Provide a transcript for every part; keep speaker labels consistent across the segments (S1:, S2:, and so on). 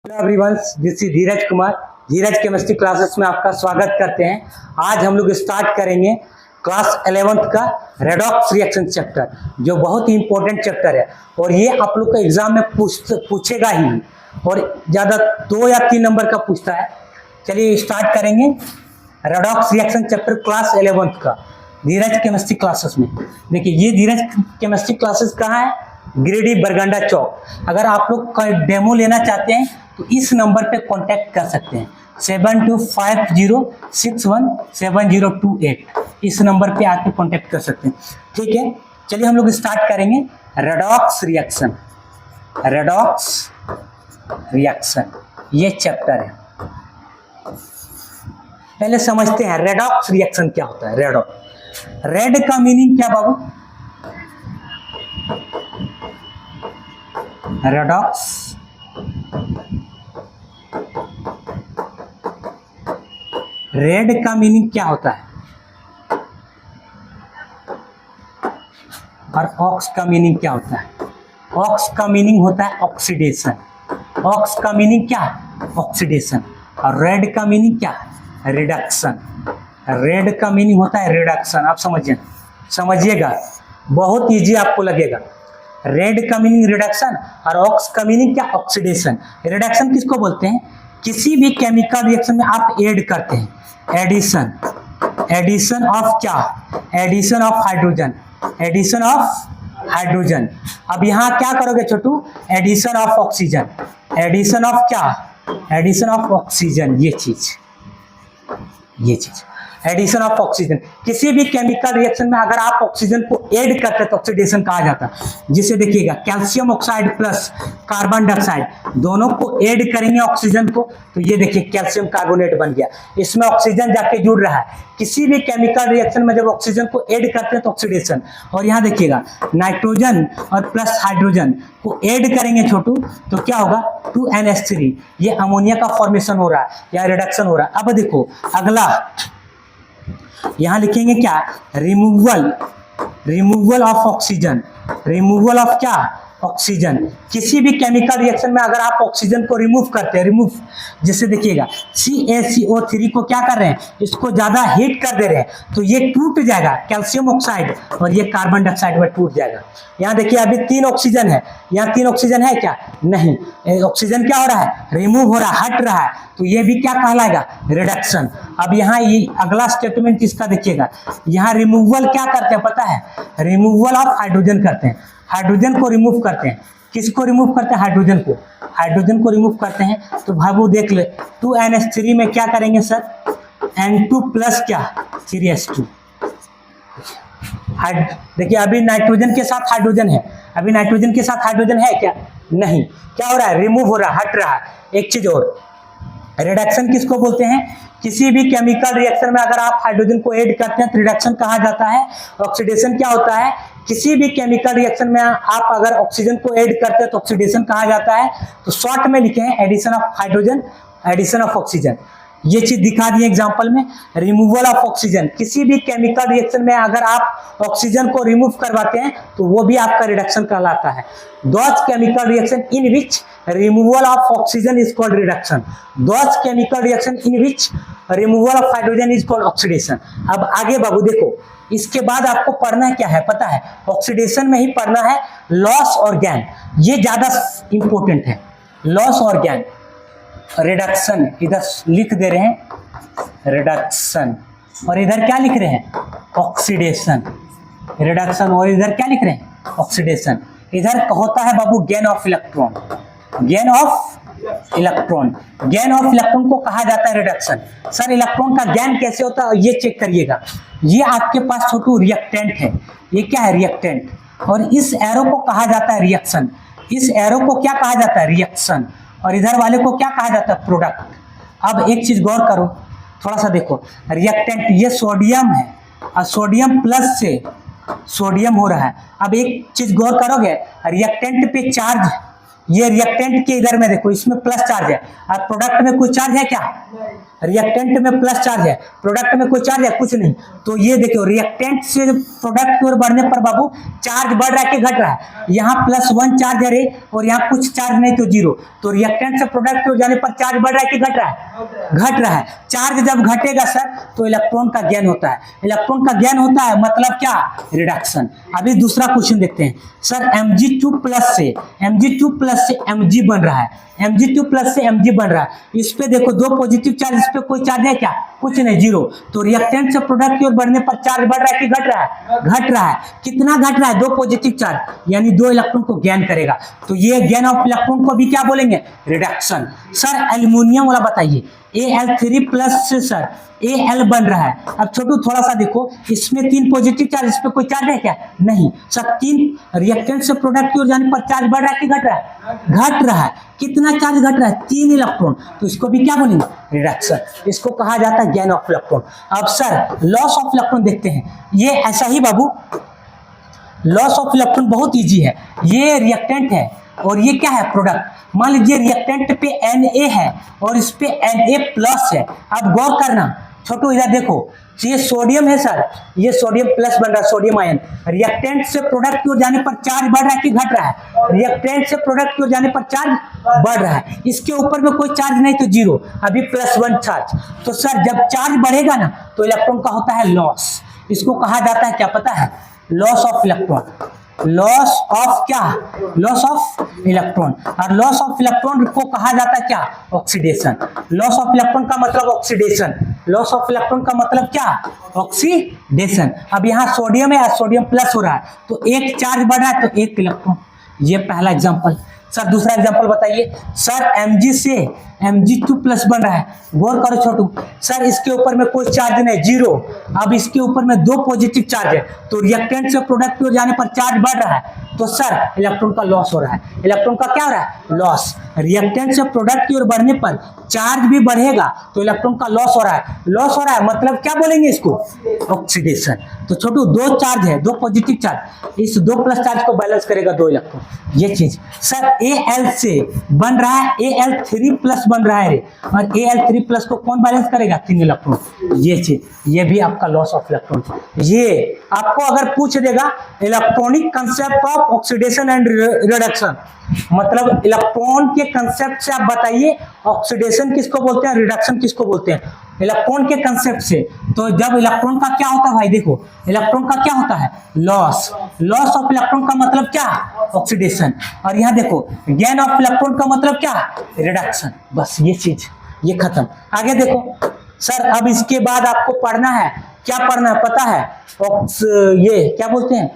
S1: Hello everyone, this is Dheeraj Kumar. Dheeraj chemistry classes में आपका स्वागत करते हैं। आज हम लोग स्टार्ट करेंगे क्लास 11th का रेडॉक्स रिएक्शन चैप्टर, जो बहुत ही इंपॉर्टेंट चैप्टर है और ये आप लोग का एग्जाम में पूछेगा ही, और ज़्यादा 2 या 3 नंबर का पूछता है। चलिए स्टार्ट करेंगे redox reaction chapter class 11th का धीरज केमिस्ट्री क्लासेस में। देखिए, ये धीरज केमिस्ट्री क्लासेस कहाँ है? गिरिडीह बरगंडा चौक। अगर आप लोग का डेमो लेना चाहते हैं तो इस नंबर पे कांटेक्ट कर सकते हैं 7250617028। इस नंबर पे आके कांटेक्ट कर सकते हैं, ठीक है। चलिए हम लोग स्टार्ट करेंगे रेडॉक्स रिएक्शन। रेडॉक्स रिएक्शन ये चैप्टर है। पहले समझते हैं रेडॉक्स रिएक्शन क्या होता है। रेडॉक्स, रेड का मीनिंग क्या बाबू? रेडॉक्स रेड का मीनिंग क्या होता है? और ऑक्स का मीनिंग क्या होता है? ऑक्स का मीनिंग होता है ऑक्सीडेशन। ऑक्स का मीनिंग क्या? ऑक्सीडेशन। और रेड का मीनिंग क्या? रिडक्शन। रेड का मीनिंग होता है रिडक्शन। आप समझिएगा, बहुत इजी आपको लगेगा। रेड का मीनिंग रिडक्शन और ऑक्स का मीनिंग क्या? ऑक्सीडेशन। रिडक्शन किसको बोलते हैं? किसी भी केमिकल रिएक्शन में आप ऐड करते हैं, एडिशन। एडिशन ऑफ क्या? Addition of hydrogen. Addition of hydrogen. अब यहाँ क्या करोगे छोटू? Addition of oxygen. Addition of क्या? Addition of oxygen. ये चीज एडिशन ऑफ ऑक्सीजन। किसी भी केमिकल रिएक्शन में अगर आप ऑक्सीजन को ऐड करते हैं तो ऑक्सीडेशन कहा जाता है। जिसे देखिएगा, calcium oxide plus carbon dioxide दोनों को ऐड करेंगे ऑक्सीजन को, तो ये देखिए कैल्शियम कार्बोनेट बन गया। इसमें ऑक्सीजन जाके जुड़ रहा है। किसी भी केमिकल रिएक्शन में जब ऑक्सीजन को ऐड करते हैं तो ऑक्सीडेशन। और यहाँ देखिएगा, नाइट्रोजन और प्लस हाइड्रोजन को ऐड करेंगे छोटू तो क्या होगा? 2NH3। ये अमोनिया का फॉर्मेशन हो रहा है या रिडक्शन हो रहा है। अब देखो अगला, यहां लिखेंगे क्या? Removal of oxygen. Removal of क्या? ऑक्सीजन। किसी भी केमिकल रिएक्शन में अगर आप ऑक्सीजन को रिमूव करते हैं, जैसे देखिएगा CaCO3 को क्या कर रहे हैं? इसको ज्यादा हीट कर दे रहे हैं तो ये टूट जाएगा, कैल्शियम ऑक्साइड, और ये कार्बन डाइऑक्साइड में टूट जाएगा। यहाँ देखिए अभी 3 ऑक्सीजन है, यहाँ 3 ऑक्सीजन है क्या? नहीं। ऑक्सीजन क्या हो रहा है? रिमूव हो रहा है, हट रहा है, तो ये भी क्या कहलाएगा? रिडक्शन। अब यहाँ ये अगला स्टेटमेंट इसका देखिएगा, यहाँ रिमूवल क्या करते हैं पता है? रिमूवल ऑफ हाइड्रोजन करते हैं। हाइड्रोजन को रिमूव करते हैं। किसको रिमूव करते हैं? हाइड्रोजन को। हाइड्रोजन को रिमूव करते हैं तो भाई देख ले, 2NH3 में क्या करेंगे सर? N2 प्लस क्या? 3H2। देखिए अभी नाइट्रोजन के साथ हाइड्रोजन है, अभी नाइट्रोजन के साथ हाइड्रोजन है क्या? नहीं। क्या हो रहा है? रिमूव हो रहा है, हट रहा है। एक चीज और, रिडक्शन किसको बोलते हैं? किसी भी केमिकल रिएक्शन में अगर आप हाइड्रोजन को ऐड करते हैं तो रिडक्शन कहा जाता है। ऑक्सीडेशन क्या होता है? किसी भी केमिकल रिएक्शन में आप अगर ऑक्सीजन को ऐड करते हैं तो ऑक्सीडेशन कहा जाता है। तो शॉर्ट में लिखे हैं addition of hydrogen, addition of oxygen. ये चीज दिखा दी एग्जांपल में। रिमूवल ऑफ ऑक्सीजन, किसी भी केमिकल रिएक्शन में अगर आप ऑक्सीजन को रिमूव करवाते हैं तो वो भी आपका रिडक्शन कहलाता है। Those chemical reaction in which removal of oxygen is called reduction. Those chemical reaction in which removal of hydrogen is called oxidation. अब आगे बाबू देखो, इसके बाद आपको पढ़ना क्या है पता है? ऑक्सीडेशन में ही पढ़ना है लॉस और गेन। ये ज्यादा इंपॉर्टेंट है, लॉस और गेन। रिडक्शन इधर लिख दे रहे हैं रिडक्शन, और इधर क्या लिख रहे हैं? ऑक्सीडेशन। रिडक्शन, और इधर क्या लिख रहे हैं? ऑक्सीडेशन। इधर होता है बाबू gain of electron. Gain of electron. Gain of electron को कहा जाता है रिडक्शन। सर इलेक्ट्रॉन का गेन कैसे होता है? ये चेक करिएगा, ये आपके पास छोटू रिएक्टेंट है। ये क्या है? रिएक्टेंट। और इस एरो को कहा जाता है रिएक्शन। इस एरो को क्या कहा जाता है? रिएक्शन। और इधर वाले को क्या कहा जाता है? प्रोडक्ट। अब एक चीज गौर करो, थोड़ा सा देखो, रिएक्टेंट ये सोडियम है और सोडियम प्लस से सोडियम हो रहा है। अब एक चीज गौर करोगे, रिएक्टेंट पे चार्ज, ये रिएक्टेंट के इधर में देखो, इसमें प्लस चार्ज है और प्रोडक्ट में कोई चार्ज है क्या? रिएक्टेंट में प्लस चार्ज है, प्रोडक्ट में कोई चार्ज है? कुछ नहीं। तो ये देखो रिएक्टेंट से प्रोडक्ट की ओर बढ़ने पर बाबू चार्ज बढ़ रहा है कि घट रहा है? यहाँ +1 चार्ज है रे, और यहाँ कुछ चार्ज नहीं तो 0। तो रिएक्टेंट से प्रोडक्ट की ओर जाने पर चार्ज बढ़ रहा है कि घट रहा है? घट रहा है। चार्ज जब घटेगा सर तो इलेक्ट्रॉन का गेन होता है। इलेक्ट्रॉन का गेन होता है मतलब क्या? रिडक्शन। अभी दूसरा क्वेश्चन देखते हैं। सर Mg2+ से Mg बन रहा है, Mg2+ से Mg बन रहा है। इस पे देखो 2 पॉजिटिव चार्ज, इस पे कोई चार्ज है क्या? कुछ नहीं, 0। तो रिएक्टेंट से प्रोडक्ट की ओर बढ़ने पर चार्ज बढ़ रहा है कि घट रहा है? घट रहा है। कितना घट रहा है? 2 पॉजिटिव चार्ज, यानी 2 इलेक्ट्रॉन को गेन करेगा। तो ये गेन ऑफ इलेक्ट्रॉन को भी क्या बोलेंगे? रिडक्शन। सर एल्युमिनियम वाला बताइए, Al3+ से सर Al बन रहा है। अब छोटू थोड़ा सा देखो, इसमें 3 पॉजिटिव चार्ज, इस पे कोई चार्ज है क्या? नहीं। सर 3 रिएक्टेंट से प्रोडक्ट की ओर जाने पर चार्ज बढ़ रहा है कि घट रहा है? घट रहा है। कितना चार्ज घट रहा है? 3 इलेक्ट्रॉन। तो इसको भी क्या बोलेंगे? रिडक्शन। इसको कहा जाता है गेन ऑफ इलेक्ट्रॉन। अब सर लॉस ऑफ इलेक्ट्रॉन देखते हैं। ये ऐसा ही बाबू, लॉस ऑफ इलेक्ट्रॉन बहुत इजी है। ये रिएक्टेंट है और ये क्या है? प्रोडक्ट। मान लीजिए रिएक्टेंट पे Na है और इस पे Na+ है। अब गौर करना छोटू, इधर देखो, ये सोडियम है सर, ये सोडियम प्लस बन रहा है, सोडियम आयन। रिएक्टेंट से प्रोडक्ट की ओर जाने पर चार्ज बढ़ रहा है कि घट रहा है? रिएक्टेंट से प्रोडक्ट की ओर जाने पर चार्ज बढ़ रहा है। इसके ऊपर में कोई चार्ज नहीं तो 0, अभी +1 चार्ज। तो सर जब चार्ज बढ़ेगा ना तो इलेक्ट्रॉन का होता है लॉस। इसको कहा जाता है क्या पता है? Loss of electron. Loss of क्या? Loss of electron. और लॉस ऑफ इलेक्ट्रॉन को कहा जाता है क्या? ऑक्सीडेशन। लॉस ऑफ इलेक्ट्रॉन का मतलब ऑक्सीडेशन। लॉस ऑफ इलेक्ट्रॉन का मतलब क्या? ऑक्सीडेशन। अब यहाँ सोडियम है, सोडियम प्लस हो रहा है, तो 1 चार्ज बढ़ रहा है तो 1 इलेक्ट्रॉन। ये पहला एग्जांपल। सर दूसरा एग्जांपल बताइए। सर Mg से Mg2+ बन रहा है। गौर करो छोटू, सर इसके ऊपर में कोई चार्ज नहीं, 0। अब इसके ऊपर में 2 पॉजिटिव चार्ज है, तो रिएक्टेंट से प्रोडक्ट की ओर जाने पर चार्ज बढ़ रहा है। तो सर इलेक्ट्रॉन का लॉस हो रहा है। इलेक्ट्रॉन का क्या हो रहा है? लॉस। रिएक्टेंट से प्रोडक्ट की ओर बढ़ने पर चार्ज भी बढ़ेगा तो इलेक्ट्रॉन का लॉस हो रहा है। लॉस हो रहा है मतलब क्या बोलेंगे इसको? ऑक्सीडेशन। तो छोटू 2 चार्ज है, 2 पॉजिटिव चार्ज, इस 2+ चार्ज को बैलेंस करेगा 2 इलेक्ट्रॉन। ये चीज। सर Al से बन रहा है Al3+ बन रहा है रे, और Al3+ को कौन बैलेंस करेगा? 3 इलेक्ट्रॉन। ये चीज, ये भी आपका लॉस ऑफ इलेक्ट्रॉन। ये आपको अगर पूछ देगा electronic concept of oxidation and reduction, मतलब इलेक्ट्रॉन के कंसेप्ट से आप बताइए ऑक्सीडेशन किसको बोलते हैं, रिडक्शन किसको बोलते हैं, इलेक्ट्रॉन के कंसेप्ट से। तो जब इलेक्ट्रॉन का क्या होता है भाई, देखो इलेक्ट्रॉन का क्या होता है? लॉस। लॉस ऑफ इलेक्ट्रॉन का मतलब क्या? ऑक्सीडेशन। और यहाँ देखो गेन ऑफ इलेक्ट्रॉन का मतलब क्या? रिडक्शन। बस ये चीज, ये खत्म। आगे देखो सर, अब इसके बाद आपको पढ़ना है, क्या पढ़ना है पता है? ये क्या बोलते हैं?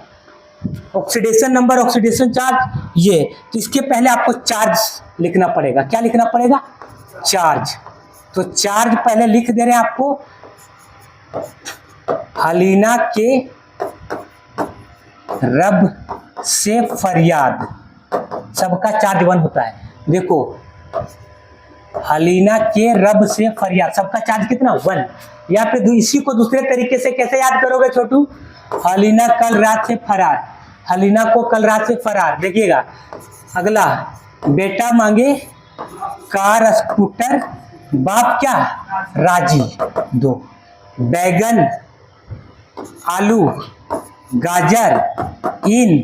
S1: Oxidation number, oxidation charge. ये तो इसके पहले आपको चार्ज लिखना पड़ेगा। क्या लिखना पड़ेगा? चार्ज। तो चार्ज पहले लिख दे रहे हैं आपको, हलीना के रब से फरियाद, सबका चार्ज 1 होता है। देखो हलीना के रब से फरियाद, सबका चार्ज कितना? 1। या फिर इसी को दूसरे तरीके से कैसे याद करोगे छोटू? हलीना कल रात से फरार, हलीना को कल रात से फरार। देखिएगा अगला, बेटा मांगे कार स्कूटर, बाप क्या? राजी। 2। बैगन, आलू, गाजर, इन,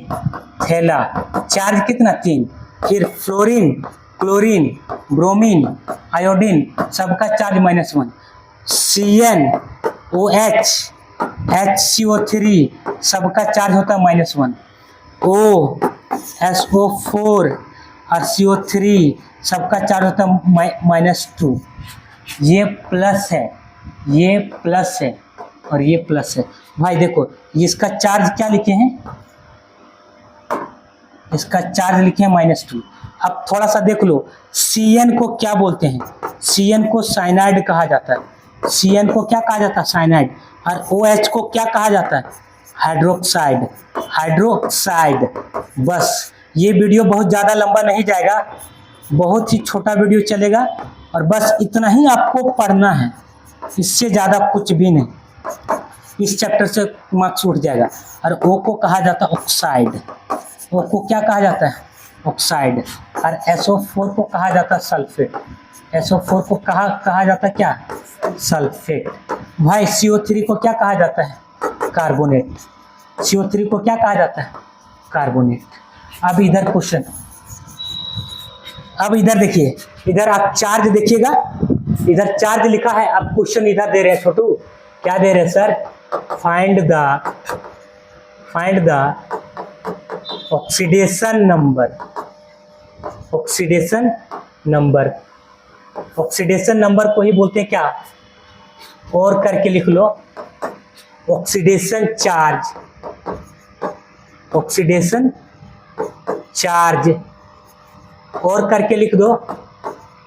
S1: थैला, चार्ज कितना? 3। फिर फ्लोरीन, क्लोरीन, ब्रोमीन, आयोडीन, सबका चार्ज -1। CnOH, HCO3, सबका चार्ज होता है -1। O, SO4 और CO3, सबका चार्ज होता है -2। ये प्लस है, ये प्लस है और ये प्लस है। भाई देखो इसका चार्ज क्या लिखे हैं? इसका चार्ज लिखे हैं -2। अब थोड़ा सा देख लो, Cn को क्या बोलते हैं? Cn को साइनाइड कहा जाता है। Cn को क्या कहा जाता है? साइनाइड। और OH को क्या कहा जाता है? हाइड्रोक्साइड। हाइड्रोक्साइड। बस ये वीडियो बहुत ज़्यादा लंबा नहीं जाएगा, बहुत ही छोटा वीडियो चलेगा, और बस इतना ही आपको पढ़ना है, इससे ज़्यादा कुछ भी नहीं। इस चैप्टर से मार्क्स उठ जाएगा। और O को कहा जाता है ऑक्साइड। O को क्या कहा जाता है? ऑक्साइड। और SO4 को कहा जाता है सल्फेट। SO4 को कहा जाता है क्या? सल्फेट। भाई CO3 को क्या कहा जाता है? कार्बोनेट। CO3 को क्या कहा जाता है? कार्बोनेट। अब इधर क्वेश्चन, अब इधर देखिए, इधर आप चार्ज देखिएगा, इधर चार्ज लिखा है। अब क्वेश्चन इधर दे रहे हैं छोटू, क्या दे रहे हैं sir? Find the oxidation number. Oxidation number, oxidation number को ही बोलते हैं क्या? और करके लिख लो, ऑक्सीडेशन चार्ज। ऑक्सीडेशन चार्ज और करके लिख दो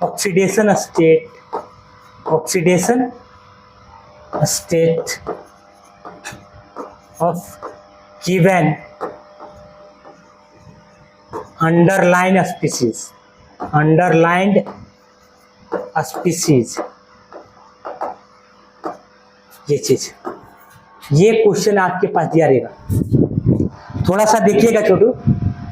S1: oxidation state. Oxidation state of given underline species. Underlined species, ये चीज, ये क्वेश्चन आपके पास दिया रहेगा। थोड़ा सा देखिएगा छोटू।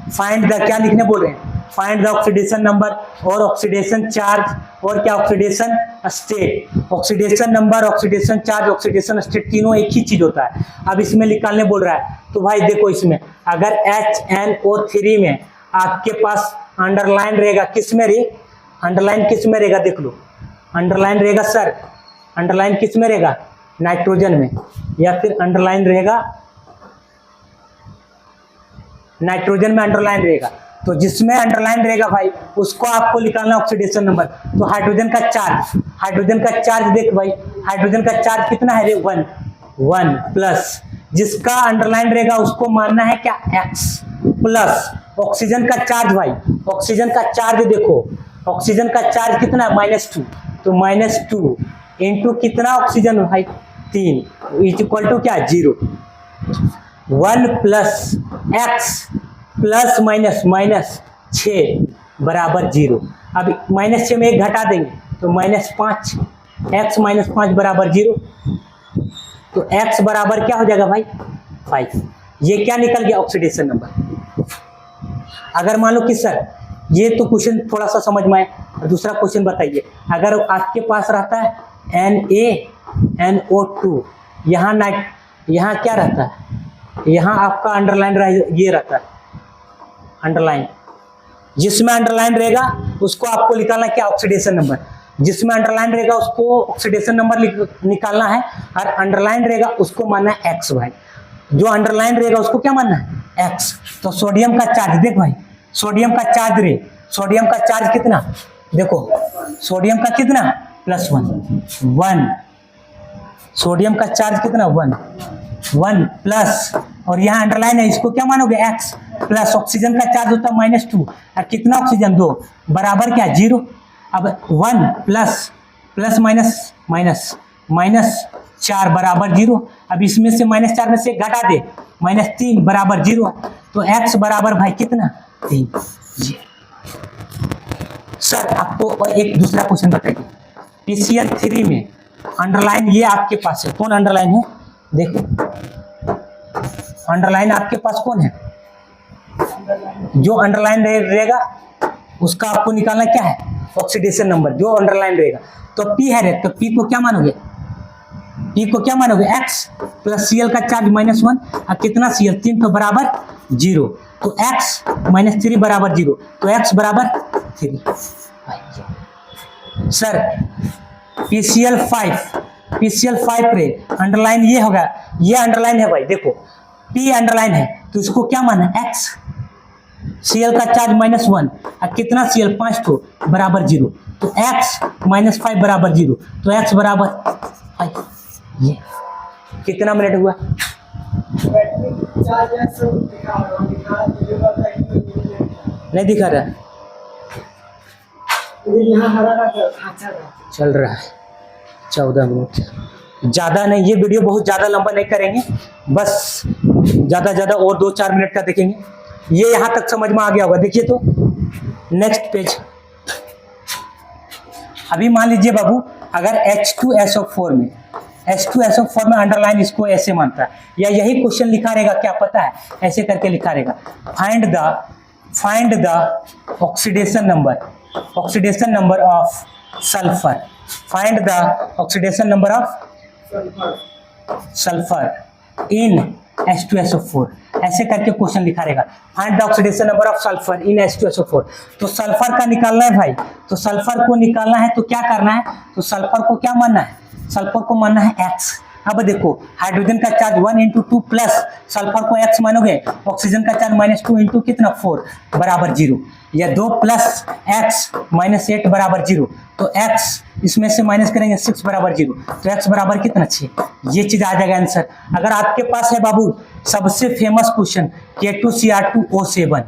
S1: फाइंड द, क्या लिखने बोल रहे हैं? फाइंड द ऑक्सीडेशन नंबर और ऑक्सीडेशन चार्ज और क्या? Oxidation state. Oxidation number, oxidation charge, oxidation state तीनों एक ही चीज होता है। अब इसमें निकालने बोल रहा है, तो भाई देखो इसमें अगर HNO3 में आपके पास अंडरलाइन रहेगा, किस में रे? अंडरलाइन किस में रहेगा? देख लो, अंडरलाइन रहेगा सर, अंडरलाइन किस में रहेगा? नाइट्रोजन में, या फिर अंडरलाइन रहेगा नाइट्रोजन में अंडरलाइन रहेगा। तो जिसमें अंडरलाइन रहेगा भाई उसको आपको निकालना ऑक्सीडेशन नंबर। तो हाइड्रोजन का चार्ज, हाइड्रोजन का चार्ज देख भाई, हाइड्रोजन का चार्ज कितना है रे? 1 प्लस जिसका अंडरलाइन रहेगा उसको मानना है क्या? X प्लस ऑक्सीजन का चार्ज। भाई ऑक्सीजन का चार्ज देखो, ऑक्सीजन का चार्ज कितना है? -2। तो -2 इंटू कितना ऑक्सीजन भाई? 3 इज इक्वल टू क्या? 0। 1 प्लस X प्लस माइनस 6 बराबर 0। अब -6 में 1 घटा देंगे तो -5, X -5 बराबर 0। तो X बराबर क्या हो जाएगा भाई? 5। ये क्या निकल गया? Oxidation number. अगर मान लो कि सर ये तो क्वेश्चन थोड़ा सा समझ में आए, दूसरा क्वेश्चन बताइए। अगर आपके पास रहता है NaNO2, यहाँ क्या रहता है? यहाँ आपका अंडरलाइन ये रहता है, अंडरलाइन। जिसमें अंडरलाइन रहेगा उसको आपको निकालना क्या? Oxidation number. जिसमें अंडरलाइन रहेगा उसको ऑक्सीडेशन नंबर निकालना है, और अंडरलाइन रहेगा उसको मानना है X भाई। जो अंडरलाइन रहेगा उसको क्या मानना है? X। तो सोडियम का चार्ज देख भाई, सोडियम का चार्ज रे, सोडियम का चार्ज कितना? देखो सोडियम का कितना? +1। सोडियम का चार्ज कितना? 1 प्लस, और यहाँ अंडरलाइन है, इसको क्या मानोगे? X प्लस ऑक्सीजन का चार्ज होता है -2, और कितना ऑक्सीजन? 2 बराबर क्या? 0। अब 1 प्लस माइनस 4 बराबर 0। अब इसमें से -4 में से घटा दे, -3 बराबर 0। तो X बराबर भाई कितना? 3। सर आपको एक दूसरा क्वेश्चन बताइए। PCl3 में अंडरलाइन ये आपके पास है, कौन अंडरलाइन है? देखो अंडरलाइन आपके पास कौन है? जो अंडरलाइन रहेगा उसका आपको निकालना क्या है? Oxidation number. जो अंडरलाइन रहेगा तो P है रे, तो P को क्या मानोगे? P को क्या मानोगे? X प्लस Cl का चार्ज -1, और कितना Cl? 3, तो बराबर 0। तो X -3 बराबर 0, तो X बराबर 3। सर PCl5 रे अंडरलाइन ये होगा, ये अंडरलाइन है भाई। देखो P अंडरलाइन है तो इसको क्या माना? X। Cl का चार्ज -1, और कितना Cl? 5 तो बराबर 0। तो X -5 बराबर 0, तो X बराबर 5। ये कितना मिनट हुआ? नहीं दिखा रहा, चल रहा है 14 मिनट। ज़्यादा नहीं, ये वीडियो बहुत ज़्यादा लंबा नहीं करेंगे, बस ज़्यादा और 2-4 मिनट का देखेंगे। ये यहाँ तक समझ में आ गया होगा। देखिए तो नेक्स्ट पेज। अभी मान लीजिए बाबू, अगर H2SO4 में अंडरलाइन इसको ऐसे मानता है, या यही क्वेश्चन लिखा रहेगा, क्या पता है? ऐसे करके लिखा रहेगा, find find the oxidation number of sulphur, find the oxidation number of sulphur in H2SO4, ऐसे करके क्वेश्चन लिखा रहेगा। Find the oxidation number of sulphur in H2SO4, तो सल्फर का निकालना है भाई, तो सल्फर को निकालना है तो क्या करना है, तो सल्फर को क्या मानना है, सल्फर को मानना है X। अब देखो हाइड्रोजन का चार्ज 1 × 2 प्लस सल्फर को X मानोगे, ऑक्सीजन का चार्ज -2 × कितना 4 बराबर 0, या 2 + X - 8 बराबर 0, तो X इसमें से माइनस करेंगे 6 बराबर 0, तो X बराबर कितना 6, ये चीज आ जाएगा आंसर। अगर आपके पास है बाबू सबसे फेमस क्वेश्चन K2Cr2O7,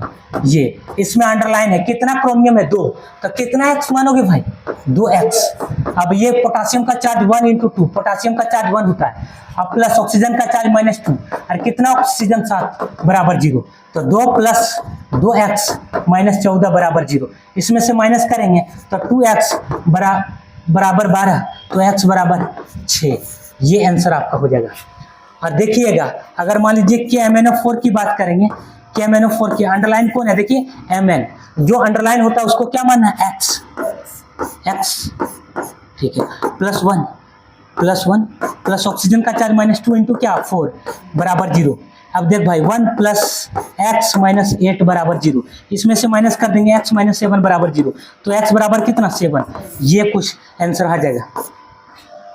S1: ये इसमें अंडरलाइन है, कितना क्रोमियम है 2, तो कितना X मानोगे भाई 2X। अब ये पोटासियम का चार्ज 1 × 2, पोटासियम का चार्ज 1 होता है, अब प्लस ऑक्सीजन का चार्ज -2, और कितना ऑक्सीजन 7 बराबर 0, तो 2 + 2X - 14 बराबर 0, इसमें से माइनस करेंगे तो 2X बराबर 12, तो X बराबर 6, ये आंसर आपका हो जाएगा। और देखिएगा अगर मान लीजिए KMnO4 की बात करेंगे, KMnO4 की अंडरलाइन कौन है, देखिए Mn, जो अंडरलाइन होता है उसको क्या मानना है X, ठीक है, +1 प्लस ऑक्सीजन का चार्ज -2 × क्या 4 बराबर 0। अब देख भाई 1 + X - 8 बराबर 0, इसमें से माइनस कर देंगे X - 7 बराबर 0, तो X बराबर कितना 7, ये कुछ आंसर आ जाएगा।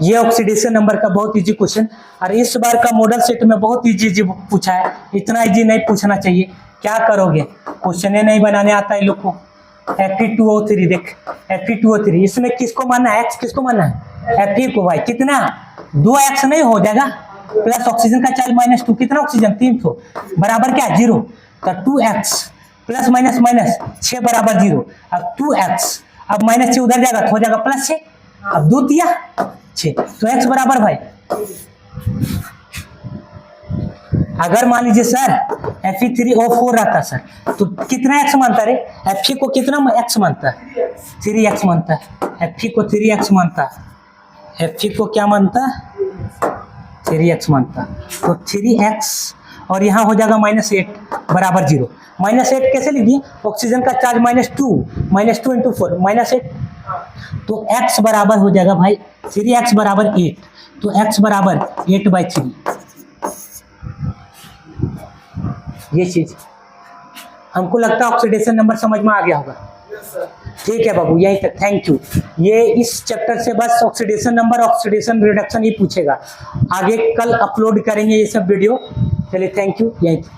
S1: ये ऑक्सीडेशन नंबर का बहुत इजी क्वेश्चन, और इस बार का मॉडल सेट में बहुत इजी पूछा है, इतना इजी नहीं पूछना चाहिए। क्या करोगे, क्वेश्चन नहीं बनाने आता है लोग को। Fe2O3 देख, Fe2O3 इसमें किसको मानना है, X किसको मानना है, Fe को भाई, कितना 2X नहीं हो जाएगा, प्लस ऑक्सीजन का चार्ज -2, कितना ऑक्सीजन 3 तो बराबर क्या 0, तो 2X + 6 बराबर 0, अब 2X, अब -6 उधर जाएगा तो हो जाएगा +6, अब 2 × 6, तो X बराबर भाई, अगर मान लीजिए सर Fe3O4 रहता सर, तो कितना X मानता रे, Fe को कितना X मानता है, 3X मानता है, Fe को 3X मानता है, Fe को क्या मानता है 3X मानता, तो 3X, और यहाँ हो जाएगा -8 बराबर 0, -8 कैसे लिख दिए, ऑक्सीजन का चार्ज -2 × 4 -8, तो X बराबर हो जाएगा भाई 3X बराबर 8, तो X बराबर 8/3, ये चीज हमको लगता है ऑक्सीडेशन नंबर समझ में आ गया होगा। ठीक है बाबू, यही तक, थैंक यू। ये इस चैप्टर से बस ऑक्सीडेशन नंबर, ऑक्सीडेशन रिडक्शन ही पूछेगा, आगे कल अपलोड करेंगे ये सब वीडियो। चलिए थैंक यू, यही तक।